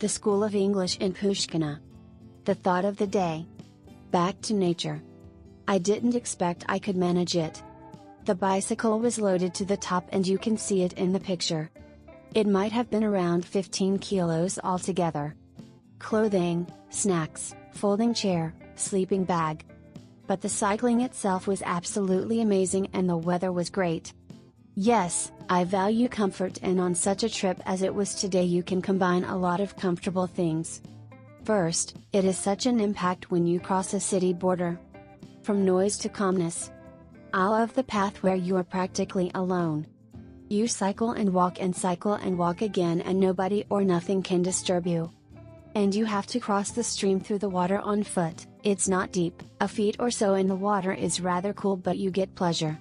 The School of English in Pushkino. The thought of the day. Back to nature. I didn't expect I could manage it. The bicycle was loaded to the top and you can see it in the picture. It might have been around 15 kilos altogether. Clothing, snacks, folding chair, sleeping bag. But the cycling itself was absolutely amazing and the weather was great. Yes, I value comfort, and on such a trip as it was today you can combine a lot of comfortable things. First, it is such an impact when you cross a city border. From noise to calmness. I love the path where you are practically alone. You cycle and walk again and nobody or nothing can disturb you. And you have to cross the stream through the water on foot. It's not deep, a feet or so in the water is rather cool, but you get pleasure.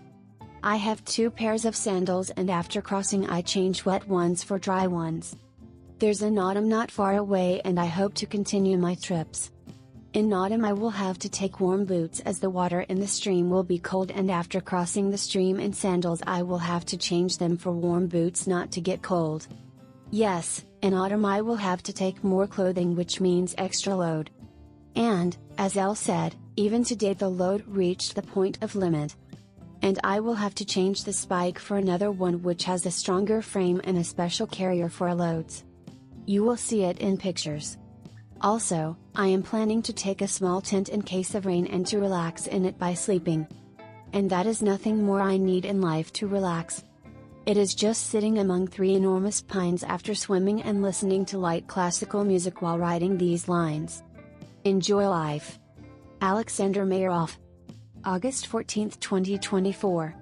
I have 2 pairs of sandals and after crossing I change wet ones for dry ones. There's an autumn not far away and I hope to continue my trips. In autumn I will have to take warm boots as the water in the stream will be cold, and after crossing the stream in sandals I will have to change them for warm boots not to get cold. Yes, in autumn I will have to take more clothing, which means extra load. And, as Elle said, even today the load reached the point of limit. And I will have to change the spike for another one which has a stronger frame and a special carrier for loads. You will see it in pictures. Also, I am planning to take a small tent in case of rain and to relax in it by sleeping. And that is nothing more I need in life to relax. It is just sitting among 3 enormous pines after swimming and listening to light classical music while writing these lines. Enjoy life. Alexander Mayeroff. August 14, 2024.